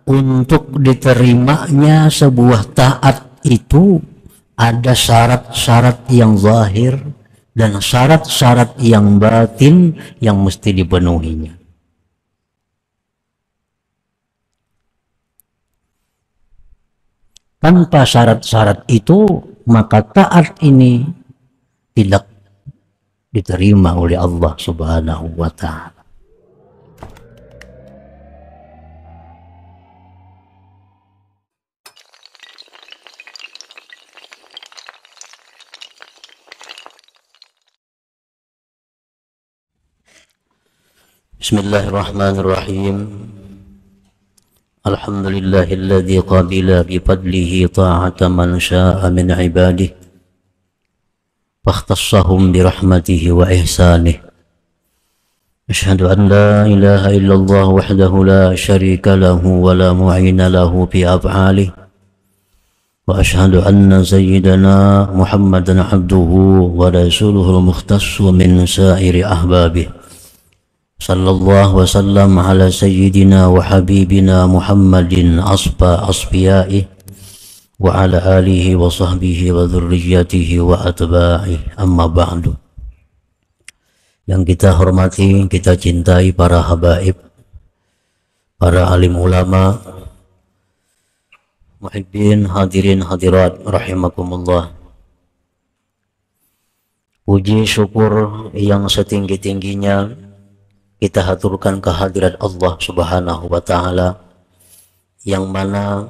untuk diterimanya sebuah taat itu ada syarat-syarat yang zahir dan syarat-syarat yang batin yang mesti dipenuhinya. Tanpa syarat-syarat itu, maka taat ini tidak diterima oleh Allah Subhanahu wa Ta'ala. Bismillahirrahmanirrahim. Alhamdulillahilladzi qabila bifadlihi ta'ata man sya'a min ibadihi fakhtassahum birahmatihi wa ihsanih. Asyhadu an la ilaha illallah wahdahu la syarika lahu wa la mu'ina lahu fi af'alihi wa asyhadu anna sayyidana Muhammadan abduhu wa rasuluhul mukhtassu min sa'iri ahbabihi. Sallallahu wasallam ala sayyidina wa habibina Muhammadin asfa asfiyai wa ala alihi wa sahbihi wa dhurriyyatihi wa atba'i, amma ba'du. Yang kita hormati, kita cintai para habaib, para alim ulama, muhibbin, hadirin hadirat rahimakumullah. Puji syukur yang setinggi-tingginya kita haturkan kehadirat Allah Subhanahu wa Ta'ala, yang mana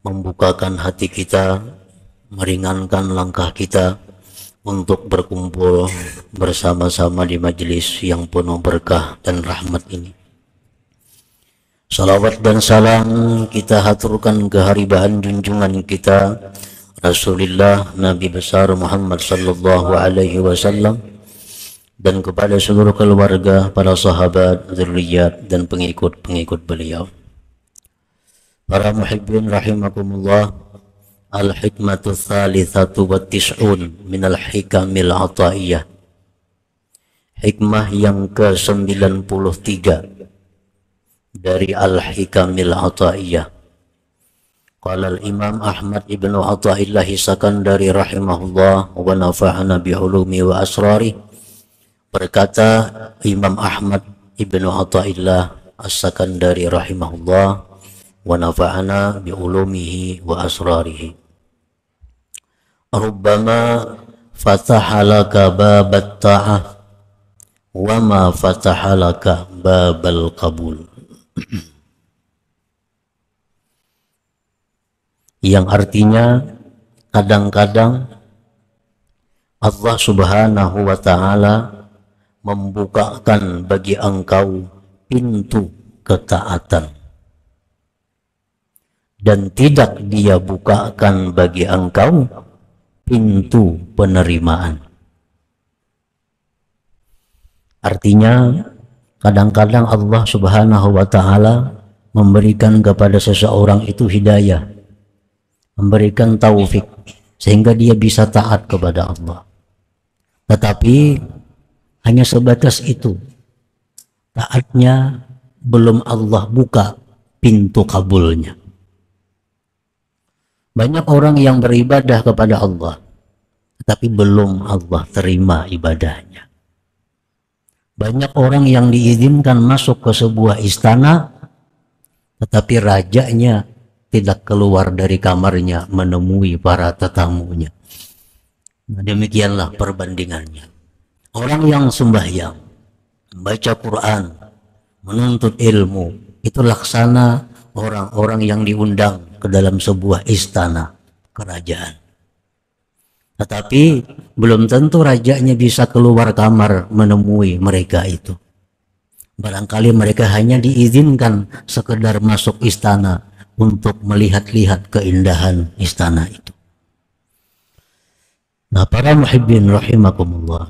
membukakan hati kita, meringankan langkah kita untuk berkumpul bersama-sama di majelis yang penuh berkah dan rahmat ini. Salawat dan salam kita haturkan keharibahan junjungan kita Rasulullah Nabi besar Muhammad sallallahu alaihi wasallam, dan kepada seluruh keluarga, para sahabat, zurriyat, dan pengikut-pengikut beliau. Para muhibbin rahimakumullah, al-hikmatu tsalitsatu wa tis'un minal hikamil ataiyah. Hikmah yang ke-93 dari al-hikamil ataiyah. Qala al-imam Ahmad ibnu Athaillah Sakandari rahimahullah wa nafa'ana bi'ulumi wa asrari. Berkata Imam Ahmad ibnu Athaillah As-Sakandari rahimahullah wa nafa'ana bi'ulumihi wa asrarihi. Rubbama fataha laka babat ta'ah wa ma fataha laka babal qabul. Yang artinya, kadang-kadang Allah Subhanahu wa Ta'ala membukakan bagi engkau pintu ketaatan, dan tidak Dia bukakan bagi engkau pintu penerimaan. Artinya, kadang-kadang Allah Subhanahu wa Ta'ala memberikan kepada seseorang itu hidayah, memberikan taufik sehingga dia bisa taat kepada Allah. Tetapi hanya sebatas itu, taatnya belum Allah buka pintu kabulnya. Banyak orang yang beribadah kepada Allah, tetapi belum Allah terima ibadahnya. Banyak orang yang diizinkan masuk ke sebuah istana, tetapi rajanya tidak keluar dari kamarnya menemui para tetamunya. Nah, demikianlah perbandingannya. Orang yang sembahyang, membaca Quran, menuntut ilmu, itu laksana orang-orang yang diundang ke dalam sebuah istana kerajaan. Tetapi belum tentu rajanya bisa keluar kamar menemui mereka itu. Barangkali mereka hanya diizinkan sekedar masuk istana untuk melihat-lihat keindahan istana itu. Nah, para muhibbin rahimakumullah,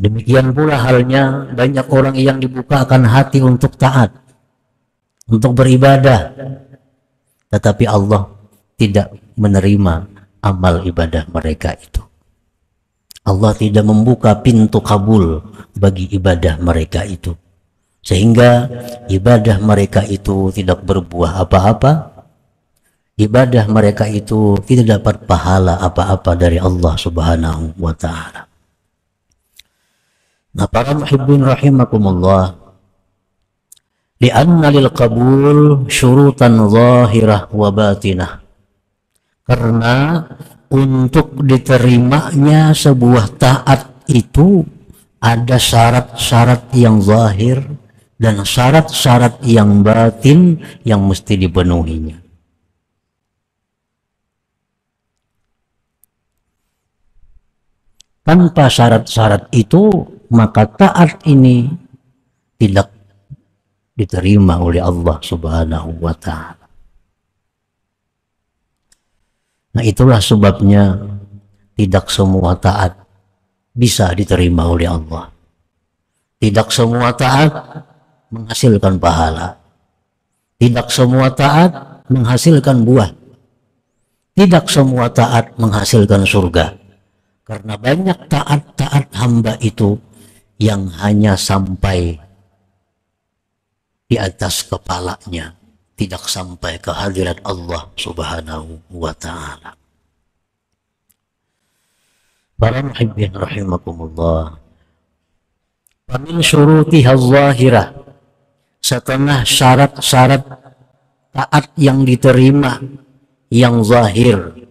demikian pula halnya banyak orang yang dibukakan hati untuk taat, untuk beribadah, tetapi Allah tidak menerima amal ibadah mereka itu. Allah tidak membuka pintu kabul bagi ibadah mereka itu. sehingga ibadah mereka itu tidak berbuah apa-apa, ibadah mereka itu tidak dapat pahala apa-apa dari Allah Subhanahu wa Ta'ala. Nah, para muhibbin rahimakumullah, li'anna lil qabul syurutan zahirah wa batinah, karena untuk diterimanya sebuah taat itu ada syarat-syarat yang zahir dan syarat-syarat yang batin yang mesti dipenuhinya. Tanpa syarat-syarat itu, maka taat ini tidak diterima oleh Allah Subhanahu wa Ta'ala. Nah, itulah sebabnya tidak semua taat bisa diterima oleh Allah. Tidak semua taat menghasilkan pahala. Tidak semua taat menghasilkan buah. Tidak semua taat menghasilkan surga. Karena banyak taat-taat hamba itu yang hanya sampai di atas kepalanya, tidak sampai ke hadirat Allah Subhanahu wa Ta'ala. Para muhibbin rahimakumullah, min syurutiha zahirah, setelah syarat-syarat taat yang diterima yang zahir,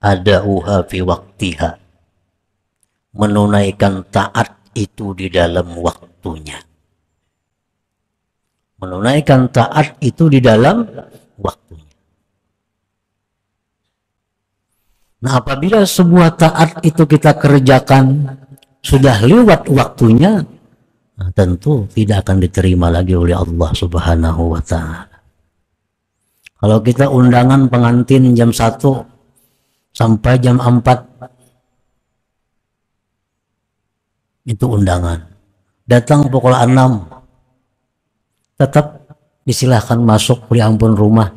ada fi waktiha, menunaikan taat itu di dalam waktunya. Menunaikan taat itu di dalam waktunya. Nah, apabila sebuah taat itu kita kerjakan sudah lewat waktunya, nah, tentu tidak akan diterima lagi oleh Allah Subhanahu wa Ta'ala. Kalau kita undangan pengantin jam 1 sampai jam 4, itu undangan. Datang pukul 6, tetap disilahkan masuk, beri ampun rumah,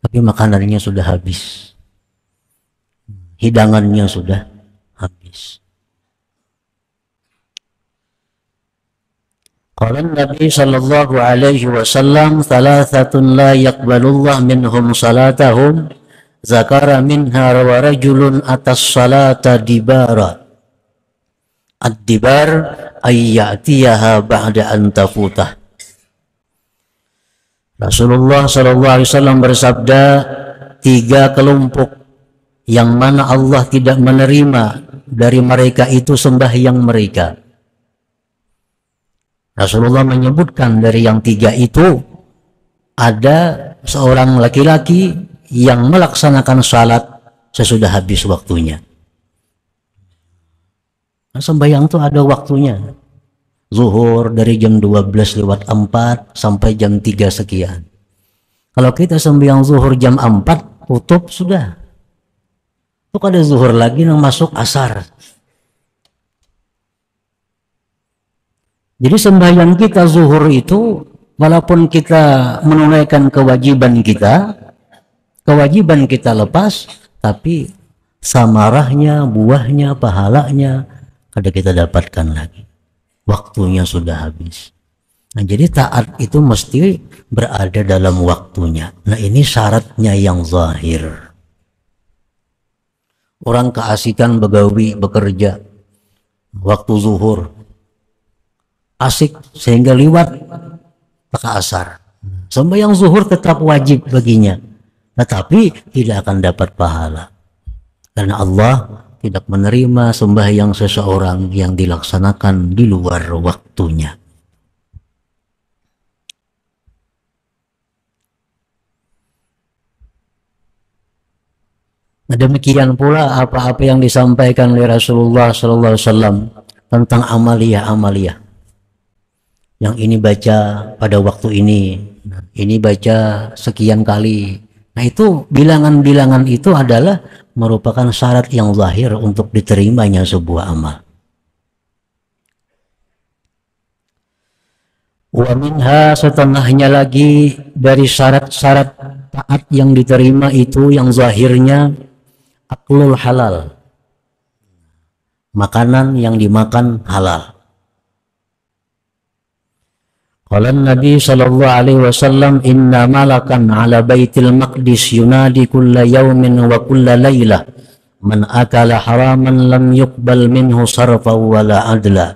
tapi makanannya sudah habis, hidangannya sudah habis. Qala Nabi sallallahu alaihi wasallam, thalathatun la yaqbalullah minhum salatahum, zakara minha wa rajulun atas salata dibara. Ad-dibar ayyatiyaha ba'da an tafutah. Rasulullah sallallahu alaihi wasallam bersabda, 3 kelompok yang mana Allah tidak menerima dari mereka itu sembahyang mereka. Rasulullah menyebutkan dari yang 3 itu ada seorang laki-laki yang melaksanakan salat sesudah habis waktunya. Nah, sembahyang itu ada waktunya. Zuhur dari jam 12:04 sampai jam 3 sekian. Kalau kita sembahyang zuhur jam 4, tutup sudah. Itu ada zuhur lagi yang masuk asar. Jadi sembahyang kita zuhur itu, walaupun kita menunaikan kewajiban kita lepas, tapi samarahnya, buahnya, pahalanya kada kita dapatkan lagi. Waktunya sudah habis. Nah, jadi taat itu mesti berada dalam waktunya. Nah, ini syaratnya yang zahir. Orang keasikan begawi, bekerja waktu zuhur, asik sehingga liwat ke asar. Sembahyang zuhur tetap wajib baginya, tetapi tidak akan dapat pahala. Karena Allah tidak menerima sembahyang seseorang yang dilaksanakan di luar waktunya. Nah, demikian pula apa-apa yang disampaikan oleh Rasulullah SAW tentang amaliyah-amaliyah. Yang ini baca pada waktu ini baca sekian kali. Nah, itu bilangan-bilangan itu adalah merupakan syarat yang zahir untuk diterimanya sebuah amal. Wa minha, setengahnya lagi dari syarat-syarat taat yang diterima itu yang zahirnya, aklul halal, makanan yang dimakan halal. Qala Nabi sallallahu alaihi wasallam, inna malakan ala baitil maqdis yunadi kulla yawmin wa kulla laylah man akala haraman lam yuqbal minhu sarfa wala adla.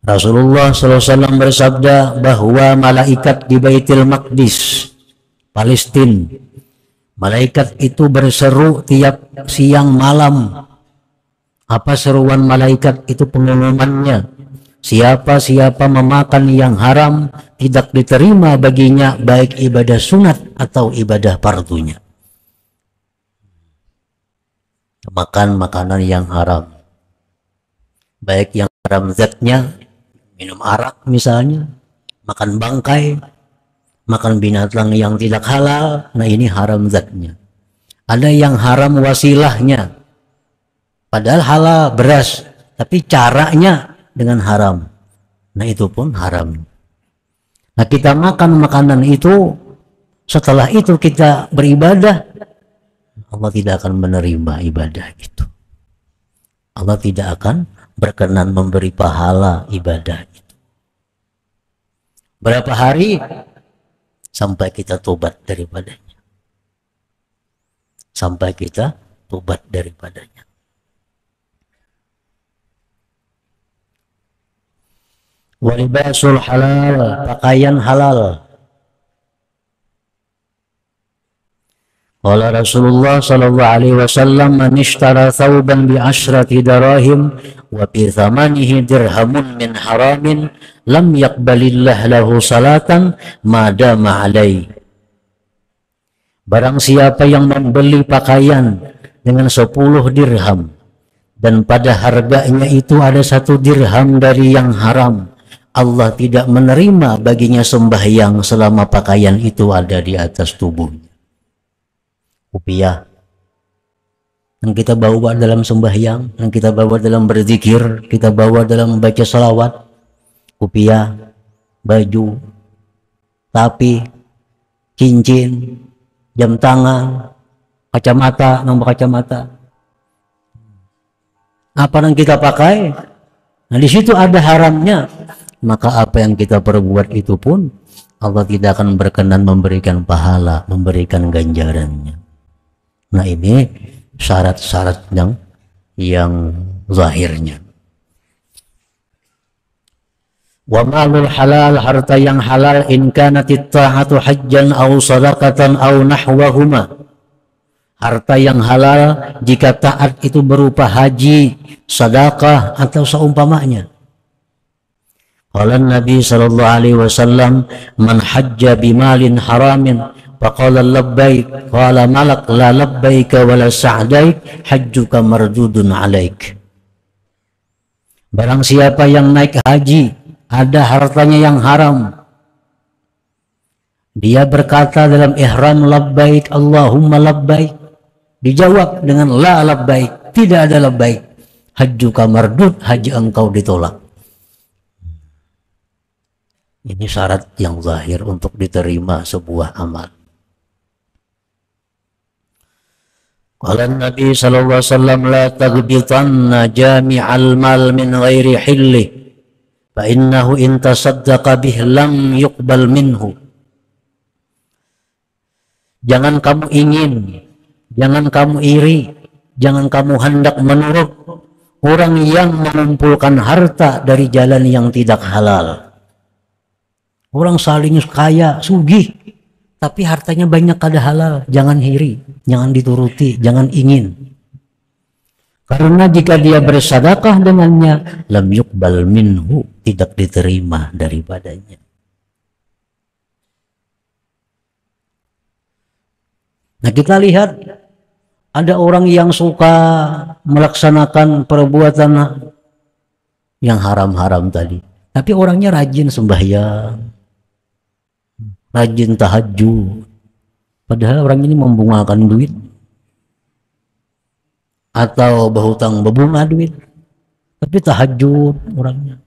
Rasulullah sallallahu alaihi wasallam bersabda bahwa malaikat di Baitul Maqdis Palestina, malaikat itu berseru tiap siang malam. Apa seruan malaikat itu? Pengumumannya, siapa memakan yang haram tidak diterima baginya baik ibadah sunat atau ibadah fardunya. Makan makanan yang haram, baik yang haram zatnya, minum arak misalnya, makan bangkai, makan binatang yang tidak halal, nah ini haram zatnya. Ada yang haram wasilahnya, padahal halal beras, tapi caranya dengan haram, nah itu pun haram. Nah kita makan makanan itu, setelah itu kita beribadah, Allah tidak akan menerima ibadah itu. Allah tidak akan berkenan memberi pahala ibadah itu. Berapa hari sampai kita tobat daripadanya, sampai kita tobat daripadanya. Walibasul halal, pakaian halal. Qala Rasulullah sallallahu alaihi wasallam, man ishtara thawban bi asyrati darahim wa bi thamanihi dirhamun min haramin lam yaqbalillah lahu salatan ma dama alai. Barang siapa yang membeli pakaian dengan 10 dirham dan pada harganya itu ada 1 dirham dari yang haram, Allah tidak menerima baginya sembahyang selama pakaian itu ada di atas tubuhnya. Rupiah yang kita bawa dalam sembahyang, yang kita bawa dalam berzikir, kita bawa dalam membaca salawat, rupiah, baju, tapi, cincin, jam tangan, kacamata, nomor kacamata, apa yang kita pakai, nah di situ ada haramnya, maka apa yang kita perbuat itu pun Allah tidak akan berkenan memberikan pahala, memberikan ganjarannya. Nah ini syarat-syarat yang zahirnya. Wa malul halal, harta yang halal, in kanatit ta'atu hajjan aw sadaqatan aw nahwahuma. Harta yang halal jika taat itu berupa haji, sedekah atau seumpamanya. Qala Nabi sallallahu alaihi wasallam, man hajja bimalin haramin faqala labbaik qala malak la labbaika wala sa'daik hajjuka mardudun alaik. Barang siapa yang naik haji ada hartanya yang haram, dia berkata dalam ihram labbaik Allahumma labbaik, dijawab dengan la labbaik, tidak ada labbaik, hajjuka mardud, haji engkau ditolak. Ini syarat yang zahir untuk diterima sebuah amal. Qala Nabi sallallahu alaihi wasallam, la taghbitanna jami'al mal min ghairi hilli fa innahu in tasaddaqa bih lam yuqbal minhu. Jangan kamu ingin, jangan kamu iri, jangan kamu hendak menurut orang yang mengumpulkan harta dari jalan yang tidak halal. Orang saling kaya, sugih, tapi hartanya banyak kada halal, jangan iri, jangan dituruti, jangan ingin. Karena jika dia bersedekah dengannya, lam yuqbal minhu, tidak diterima daripadanya. Nah kita lihat, ada orang yang suka melaksanakan perbuatan yang haram-haram tadi, tapi orangnya rajin sembahyang, rajin tahajud, padahal orang ini membungakan duit atau berhutang berbunga duit, tapi tahajud orangnya.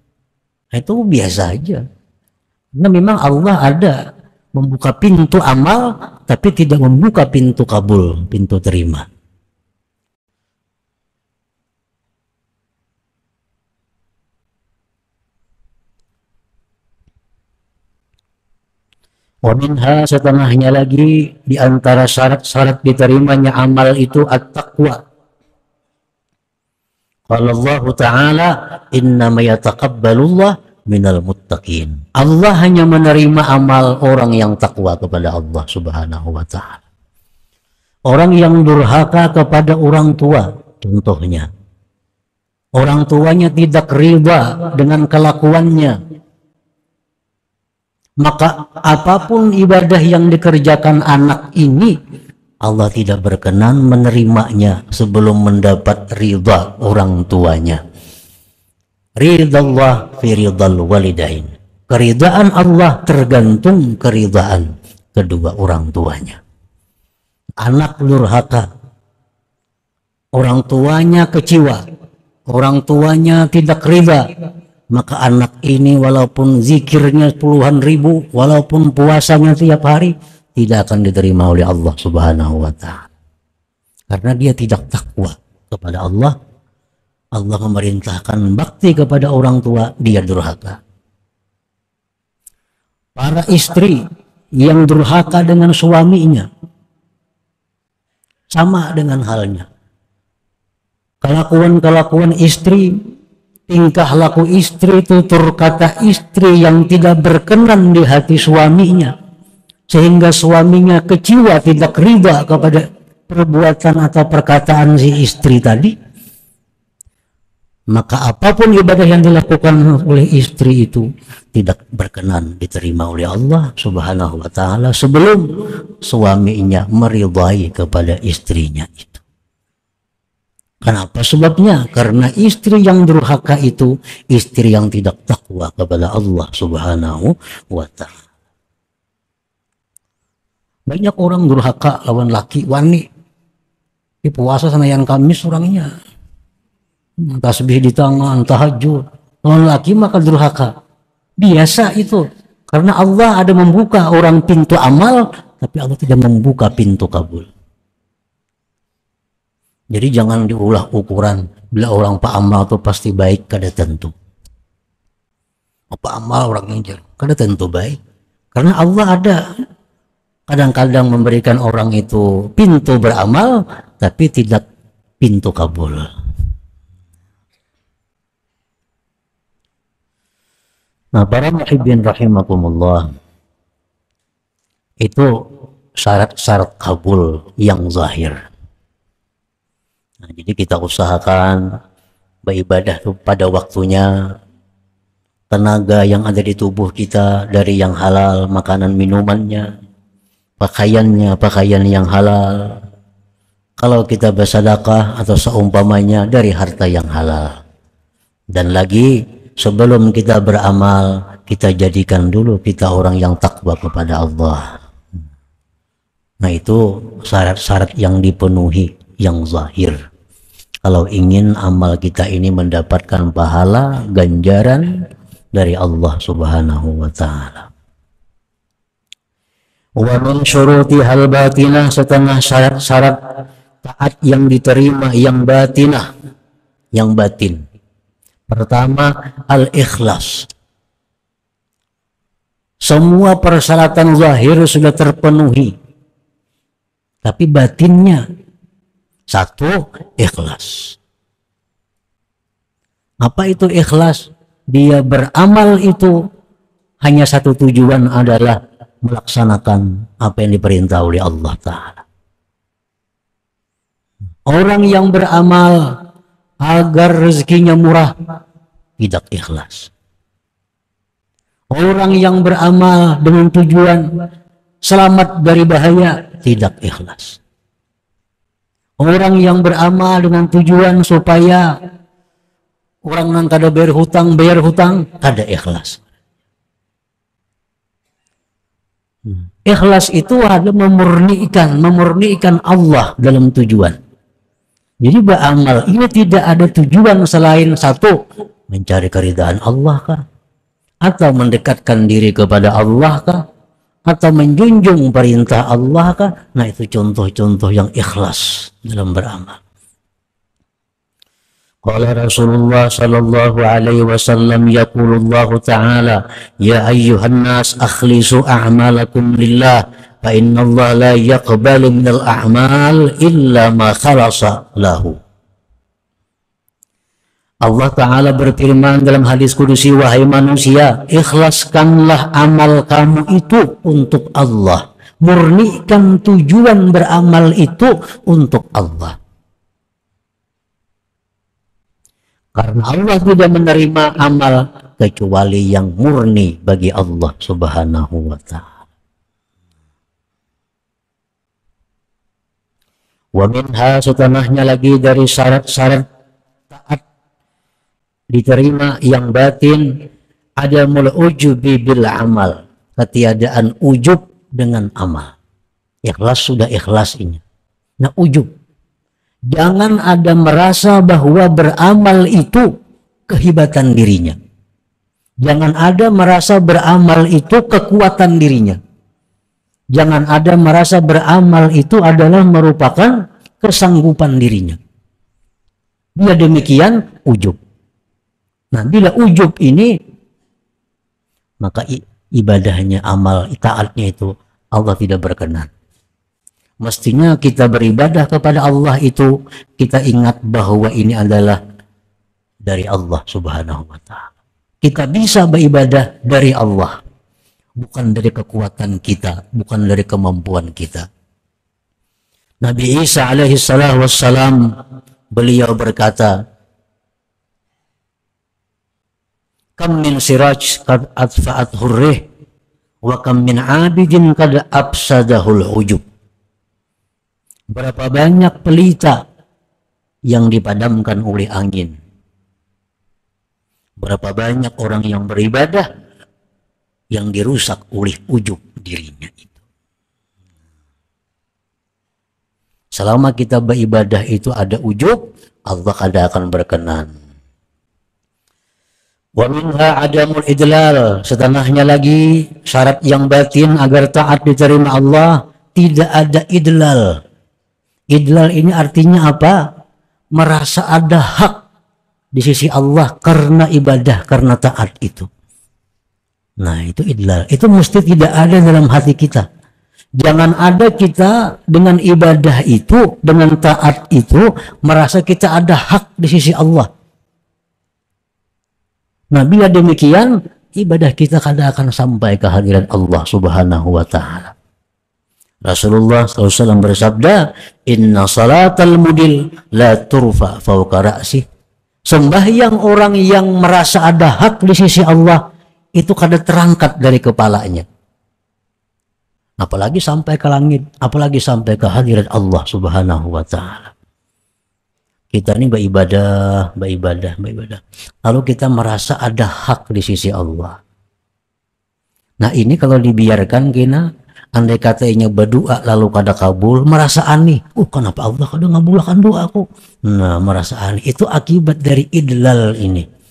Nah, itu biasa aja. Karena memang Allah ada membuka pintu amal, tapi tidak membuka pintu kabul, pintu terima. Wa minha, setengahnya lagi di antara syarat-syarat diterimanya amal itu at-taqwa. Qala Allah Ta'ala, innama yataqabbalullah minal muttaqin. Allah hanya menerima amal orang yang takwa kepada Allah Subhanahu wa Ta'ala. Orang yang durhaka kepada orang tua, contohnya orang tuanya tidak riba dengan kelakuannya, maka apapun ibadah yang dikerjakan anak ini, Allah tidak berkenan menerimanya sebelum mendapat ridha orang tuanya. Ridallah fi ridal walidain. Keridaan Allah tergantung keridaan kedua orang tuanya. Anak durhaka, orang tuanya kecewa, orang tuanya tidak ridha, maka anak ini walaupun zikirnya puluhan ribu, walaupun puasanya tiap hari, tidak akan diterima oleh Allah Subhanahu wa Ta'ala. Karena dia tidak takwa kepada Allah. Allah memerintahkan bakti kepada orang tua, dia durhaka. Para istri yang durhaka dengan suaminya, sama dengan halnya. Kelakuan-kelakuan istri, tingkah laku istri, tutur kata istri yang tidak berkenan di hati suaminya, sehingga suaminya kecewa, tidak ridha kepada perbuatan atau perkataan si istri tadi, maka apapun ibadah yang dilakukan oleh istri itu tidak berkenan diterima oleh Allah Subhanahu wa Ta'ala sebelum suaminya meridai kepada istrinya itu. Kenapa sebabnya? Karena istri yang durhaka itu istri yang tidak takwa kepada Allah Subhanahu wa Ta'ala. Banyak orang durhaka lawan laki wani. Di puasa sama yang Kamis orangnya. Tasbih di tangan, tahajud. Lawan laki maka durhaka. Biasa itu. Karena Allah ada membuka orang pintu amal, tapi Allah tidak membuka pintu kabul. Jadi jangan diulah ukuran. Bila orang pak amal itu pasti baik, kada tentu. Apa amal orang yang jalan, kada tentu baik. Karena Allah ada kadang-kadang memberikan orang itu pintu beramal, tapi tidak pintu kabul. Nah, para muhibbin rahimakumullah, itu syarat-syarat kabul yang zahir. Nah, jadi kita usahakan beribadah itu pada waktunya, tenaga yang ada di tubuh kita dari yang halal, makanan minumannya, pakaiannya, pakaian yang halal. Kalau kita bersedekah atau seumpamanya dari harta yang halal. Dan lagi sebelum kita beramal, kita jadikan dulu kita orang yang takwa kepada Allah. Nah, itu syarat-syarat yang dipenuhi yang zahir. Kalau ingin amal kita ini mendapatkan pahala, ganjaran dari Allah Subhanahu wa Ta'ala. Wa min syuruti hal batinah, setengah syarat-syarat taat yang diterima yang batinah, yang batin. Pertama, al-ikhlas. Semua persyaratan zahir sudah terpenuhi, tapi batinnya satu, ikhlas. Apa itu ikhlas? Dia beramal itu hanya satu tujuan, adalah melaksanakan apa yang diperintah oleh Allah Ta'ala. Orang yang beramal agar rezekinya murah, tidak ikhlas. Orang yang beramal dengan tujuan selamat dari bahaya, tidak ikhlas. Orang yang beramal dengan tujuan supaya orang yang kada bayar hutang, kada ikhlas. Ikhlas itu ada memurnikan Allah dalam tujuan. Jadi beramal ini tidak ada tujuan selain satu, mencari keridhaan Allah kah? Atau mendekatkan diri kepada Allah kah? Atau menjunjung perintah Allah kah? Nah, itu contoh-contoh yang ikhlas dalam beramal. Qala Rasulullah sallallahu alaihi wasallam yaqulullahu ta'ala ya ayyuhan nas akhlisu a'malakum lillah fa inna Allah la yaqbalu minal a'mal illa ma khalasa lahu. Allah Ta'ala berfirman dalam hadis kudusi, wahai manusia, ikhlaskanlah amal kamu itu untuk Allah, murnikan tujuan beramal itu untuk Allah. Karena Allah tidak menerima amal kecuali yang murni bagi Allah Subhanahu wa ta'ala. Wa minha, setelahnya lagi dari syarat-syarat taat diterima yang batin, ada mul ujubi bil amal, ketiadaan ujub dengan amal. Ikhlas sudah ikhlas ini. Nah, ujub, jangan ada merasa bahwa beramal itu kehebatan dirinya. Jangan ada merasa beramal itu kekuatan dirinya. Jangan ada merasa beramal itu adalah merupakan kesanggupan dirinya. Bila demikian, ujub. Nah, bila ujub ini, maka ibadahnya, amal, taatnya itu Allah tidak berkenan. Mestinya kita beribadah kepada Allah itu kita ingat bahwa ini adalah dari Allah Subhanahu wa ta'ala. Kita bisa beribadah dari Allah, bukan dari kekuatan kita, bukan dari kemampuan kita. Nabi Isa alaihi wassalam, beliau berkata, kam min siraj qad atfa'at hurrih wa kam min abidin qad afsadahul ujub. Berapa banyak pelita yang dipadamkan oleh angin. Berapa banyak orang yang beribadah yang dirusak oleh ujub dirinya itu. Selama kita beribadah itu ada ujub, Allah tidak akan berkenan. Wa minha adamul idlal, setelahnya lagi syarat yang batin agar taat diterima Allah, tidak ada idlal. Idlal ini artinya apa? Merasa ada hak di sisi Allah karena ibadah, karena taat itu. Nah, itu idlal. Itu mesti tidak ada dalam hati kita. Jangan ada kita dengan ibadah itu, dengan taat itu, merasa kita ada hak di sisi Allah. Nah, bila demikian, ibadah kita kadang akan sampai ke hadirat Allah Subhanahu wa ta'ala. Rasulullah SAW bersabda, inna salatal mudil la turfa fawqa ra'sih. Sembahyang orang yang merasa ada hak di sisi Allah itu kada terangkat dari kepalanya. Apalagi sampai ke langit, apalagi sampai ke hadirat Allah Subhanahu wa ta'ala. Kita ini beribadah. Lalu kita merasa ada hak di sisi Allah. Nah, ini kalau dibiarkan kita, andai katanya berdoa lalu kada kabul, merasa aneh. Kenapa Allah kada ngabulkan doaku? Nah, merasa aneh. Itu akibat dari idlal ini.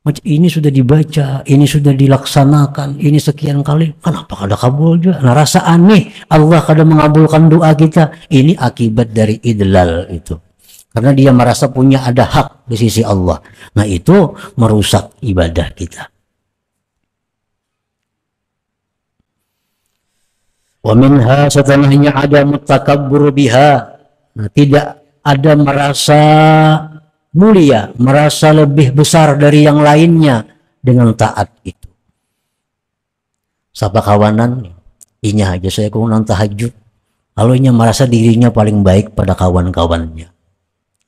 Macam ini sudah dibaca, ini sudah dilaksanakan, ini sekian kali, kenapa kada kabul juga? Nah, rasa aneh Allah kada mengabulkan doa kita. Ini akibat dari idlal itu. Karena dia merasa punya ada hak di sisi Allah. Nah, itu merusak ibadah kita. Wa minha, setelahnya ada mutakabbur biha. Nah, tidak ada merasa mulia, merasa lebih besar dari yang lainnya dengan taat itu. Sapa kawanan, inya aja saya kurang tahajud. Lalu inya merasa dirinya paling baik pada kawan-kawannya.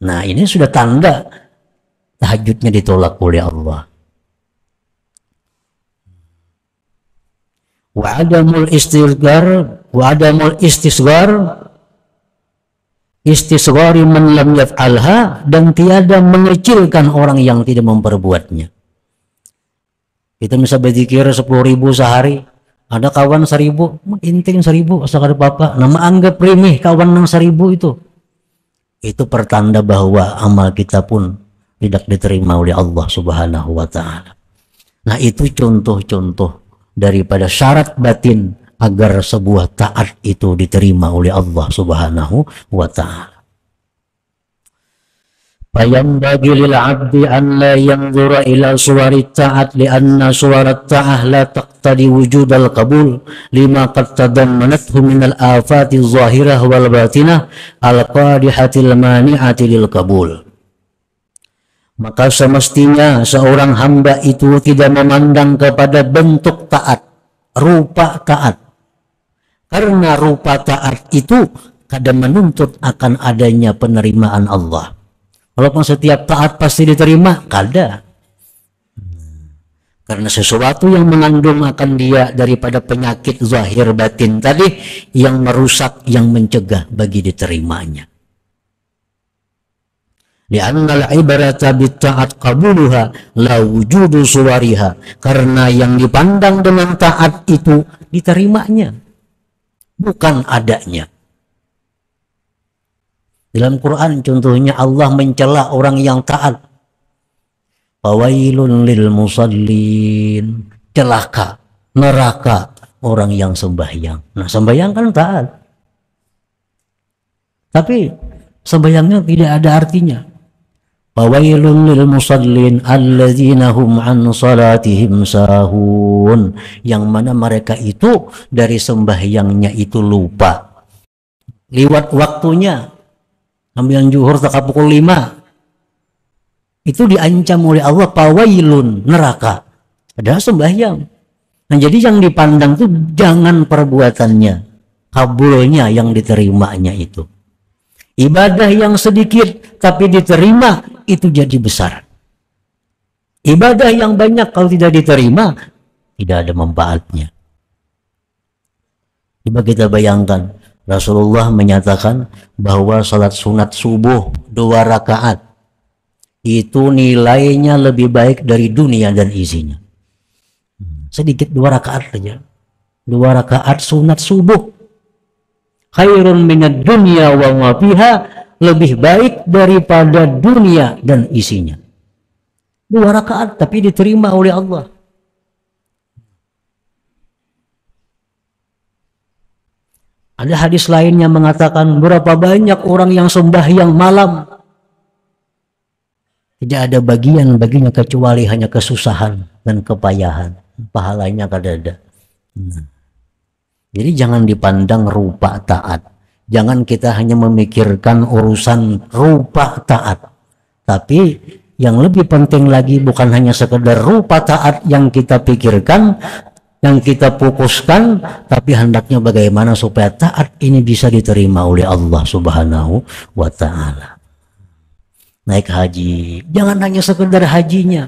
Nah, ini sudah tanda tahajudnya ditolak oleh Allah. Wa adamul istisghar istisghari man lam yaf'alha, dan tiada mengecilkan orang yang tidak memperbuatnya. Kita bisa berzikir 10.000 sehari, ada kawan 1.000, inting 1.000 asal ada apa, nama anggap remeh kawan yang 1.000 itu pertanda bahwa amal kita pun tidak diterima oleh Allah Subhanahu wa ta'ala. Nah, itu contoh-contoh daripada syarat batin agar sebuah taat itu diterima oleh Allah Subhanahu wa ta'ala. فينبغي للعبد أن لا ينظر إلى صور الطاعة لأن صور الطاعة لا تقتضي وجود القبول لما قد تضمنته من الآفات الظاهرة والباطنة القادحة المانعة للقبول. Maka semestinya seorang hamba itu tidak memandang kepada bentuk taat, rupa taat, karena rupa taat itu kadang menuntut akan adanya penerimaan Allah. Walaupun setiap taat pasti diterima, kada. Karena sesuatu yang mengandung akan dia daripada penyakit zahir batin tadi yang merusak, yang mencegah bagi diterimanya. Li'anna al-ibarata bitta'at qabuluha la wujudu suwariha. Karena yang dipandang dengan taat itu diterimanya, bukan adanya. Dalam Quran contohnya Allah mencela orang yang taat. Fawailun lil musallin. Celaka, neraka orang yang sembahyang. Nah, sembahyang kan taat. Tapi sembahyangnya tidak ada artinya. Fawailun lil musallin alladzina hum an salatihim sahun. Yang mana mereka itu dari sembahyangnya itu lupa. Liwat waktunya. Ambilan zuhur tak pukul 5. Itu diancam oleh Allah fawailun, neraka. Adalah sembahyang. Nah, jadi yang dipandang itu jangan perbuatannya, kabulnya yang diterimanya itu. Ibadah yang sedikit tapi diterima itu jadi besar. Ibadah yang banyak kalau tidak diterima tidak ada manfaatnya. Coba kita bayangkan, Rasulullah menyatakan bahwa salat sunat subuh 2 rakaat itu nilainya lebih baik dari dunia dan isinya. Sedikit 2 rakaat saja. 2 rakaat sunat subuh. Khairun minad dunya wa ma fiha, lebih baik daripada dunia dan isinya. 2 rakaat tapi diterima oleh Allah. Ada hadis lain yang mengatakan berapa banyak orang yang sembahyang malam tidak ada bagian baginya kecuali hanya kesusahan dan kepayahan, pahalanya kada ada. Jadi jangan dipandang rupa taat. Jangan kita hanya memikirkan urusan rupa taat. Tapi yang lebih penting lagi bukan hanya sekedar rupa taat yang kita pikirkan, yang kita fokuskan, tapi hendaknya bagaimana supaya taat ini bisa diterima oleh Allah Subhanahu wa Ta'ala. Naik haji, jangan hanya sekedar hajinya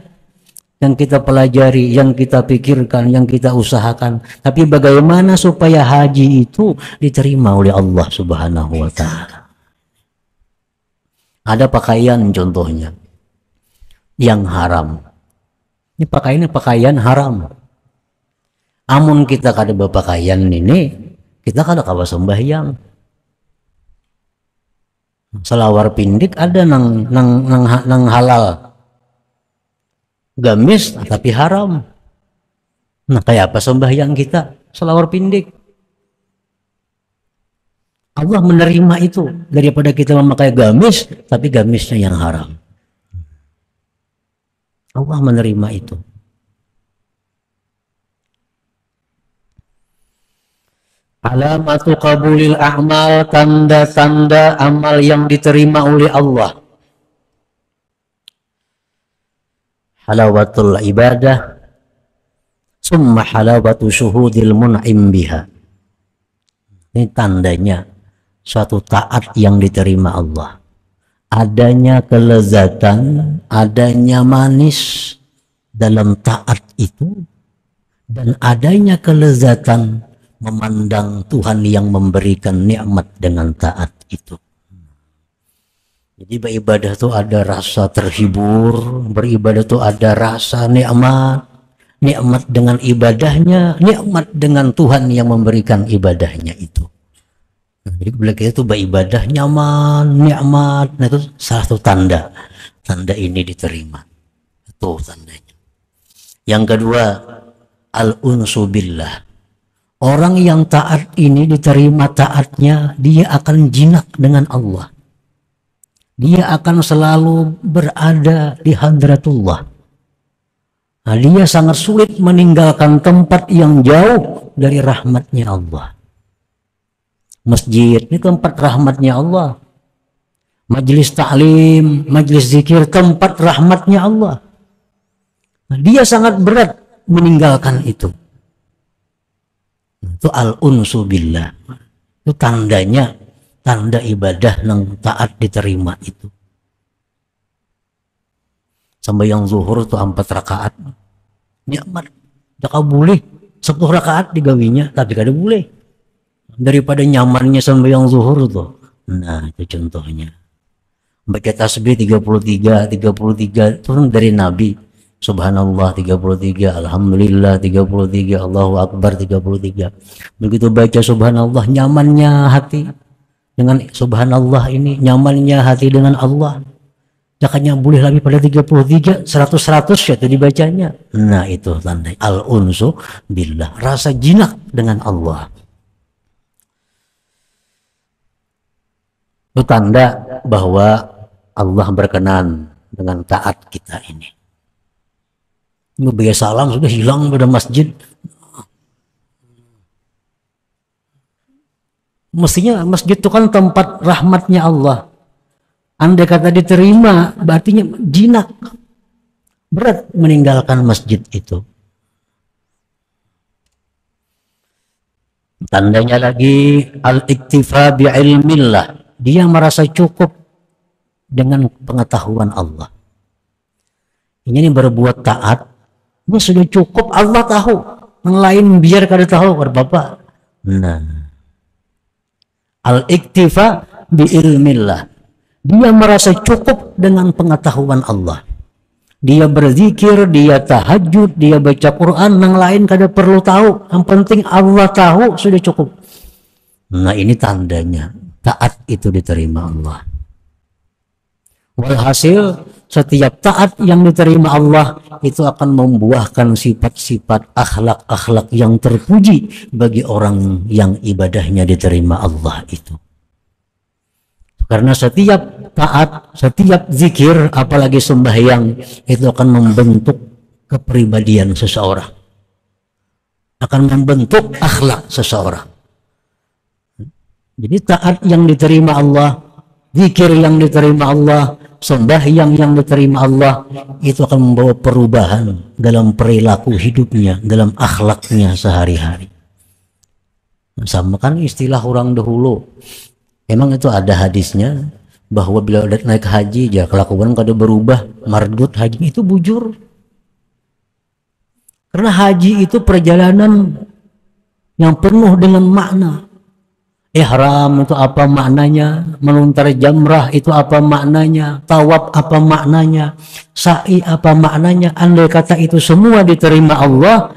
yang kita pelajari, yang kita pikirkan, yang kita usahakan, tapi bagaimana supaya haji itu diterima oleh Allah Subhanahu wa Ta'ala. Ada pakaian contohnya yang haram. Ini pakaian haram. Amun kita kada berpakaian ini, kita kada kawa sembahyang. Selawar pindik ada nang halal. Gamis tapi haram. Nah, kayak apa sembahyang kita? Selawar pindik. Allah menerima itu daripada kita memakai gamis tapi gamisnya yang haram. Allah menerima itu. Alamatu qabulil a'mal, tanda-tanda amal yang diterima oleh Allah. Halawatul ibadah, summa halawatu syuhudil mun'im biha. Ini tandanya suatu taat yang diterima Allah. Adanya kelezatan, adanya manis dalam taat itu, dan adanya kelezatan memandang Tuhan yang memberikan nikmat dengan taat itu. Jadi beribadah itu ada rasa terhibur, beribadah itu ada rasa nikmat, nikmat dengan ibadahnya, nikmat dengan Tuhan yang memberikan ibadahnya itu. Jadi bila kita itu beribadah nyaman, nikmat, nah itu salah satu tanda ini diterima. Itu tandanya. Yang kedua, al-unsu billah. Orang yang taat ini diterima taatnya, dia akan jinak dengan Allah. dia akan selalu berada di hadratullah. Nah, dia sangat sulit meninggalkan tempat yang jauh dari rahmatnya Allah. Masjid ini tempat rahmatnya Allah. Majelis ta'lim, majelis zikir, tempat rahmatnya Allah. Nah, dia sangat berat meninggalkan itu. Itu al-unsu billah. Itu tandanya, tanda ibadah yang taat diterima itu. Sampai yang zuhur itu 4 rakaat. Nikmat. Jaka boleh 10 rakaat digawinya, tapi kada boleh. Daripada nyamannya sampai yang zuhur tuh. Nah, itu contohnya. Baca tasbih 33 itu dari Nabi. Subhanallah 33, alhamdulillah 33, Allahu akbar 33. Begitu baca subhanallah, nyamannya hati dengan subhanallah ini, nyamannya hati dengan Allah. Jakanya boleh lebih pada 33, 100 ya itu dibacanya. Nah, itu tanda al-unsu billah, rasa jinak dengan Allah. Itu tanda bahwa Allah berkenan dengan taat kita ini. Biasa salam sudah hilang pada masjid. Mestinya masjid itu kan tempat rahmatnya Allah. Andai kata diterima, berarti jinak. Berat meninggalkan masjid itu. Tandanya lagi al-iktifa bi'ilmillah. Dia merasa cukup dengan pengetahuan Allah. Ini berbuat taat, ini sudah cukup, Allah tahu. Yang lain biar kada tahu, kada Bapak. Nah, al-iktifa bi'ilmillah. Dia merasa cukup dengan pengetahuan Allah. Dia berzikir, dia tahajud, dia baca Quran, yang lain kada perlu tahu. Yang penting Allah tahu, sudah cukup. Nah, ini tandanya taat itu diterima Allah. Walhasil setiap taat yang diterima Allah itu akan membuahkan sifat-sifat akhlak-akhlak yang terpuji bagi orang yang ibadahnya diterima Allah itu. Karena setiap taat, setiap zikir, apalagi sembahyang itu akan membentuk kepribadian seseorang, akan membentuk akhlak seseorang. Jadi taat yang diterima Allah, zikir yang diterima Allah, sembahyang yang diterima Allah, itu akan membawa perubahan dalam perilaku hidupnya, dalam akhlaknya sehari-hari. Sama kan istilah orang dahulu. Emang itu ada hadisnya bahwa bila udah naik haji, ya kelakuan kada berubah, mardut haji itu bujur. Karena haji itu perjalanan yang penuh dengan makna. Ihram itu apa maknanya, melontar jamrah itu apa maknanya, tawaf apa maknanya, sa'i apa maknanya. Andai kata itu semua diterima Allah,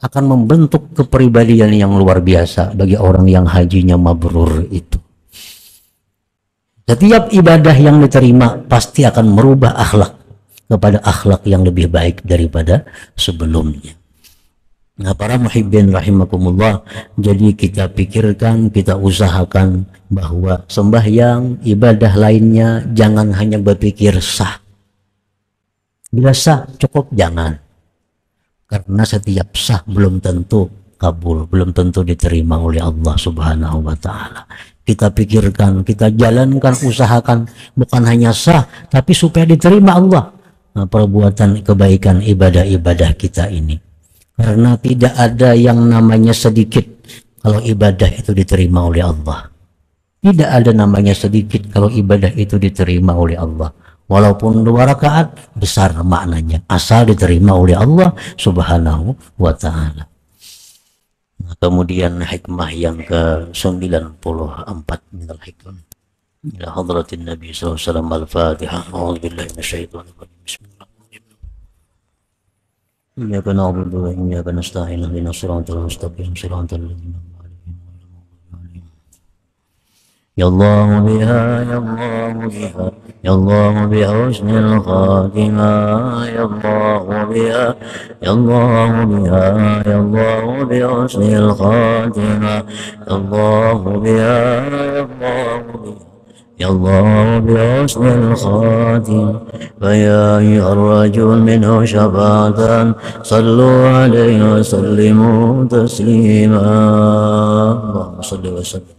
akan membentuk kepribadian yang luar biasa bagi orang yang hajinya mabrur itu. Setiap ibadah yang diterima pasti akan merubah akhlak kepada akhlak yang lebih baik daripada sebelumnya. Nah, para muhibbin rahimakumullah, jadi kita pikirkan, kita usahakan bahwa sembahyang, ibadah lainnya jangan hanya berpikir sah. Bila sah cukup jangan. Karena setiap sah belum tentu kabul, belum tentu diterima oleh Allah Subhanahu wa taala. Kita pikirkan, kita jalankan, usahakan bukan hanya sah tapi supaya diterima Allah. Nah, perbuatan kebaikan ibadah-ibadah kita ini. Karena tidak ada yang namanya sedikit kalau ibadah itu diterima oleh Allah. Tidak ada namanya sedikit kalau ibadah itu diterima oleh Allah. Walaupun 2 rakaat besar maknanya asal diterima oleh Allah Subhanahu wa taala. Nah, kemudian hikmah yang ke-94 minal hikmah. Ila hadratin Nabi sallallahu alaihi wasallam al-Fatihah. A'udzubillahi minasyaitonir rajim. Bismillahirrahmanirrahim. Iyyaka na'budu wa iyyaka nasta'in. Ihdinas siratal mustaqim. Siratal ladzina an'amta 'alaihim. Ya Allah biha, ya Allah biha, ya Allah bihusnil khatimah, ya Allah biha, ya Allah biha, ya Allah bihusnil khatimah, ya Allah biha, ya Allah biha, يا الله بحسن الخاتم فيا أيها الرجل منه شفاعة صلوا عليه وسلموا تسليما اللهم صل وسلم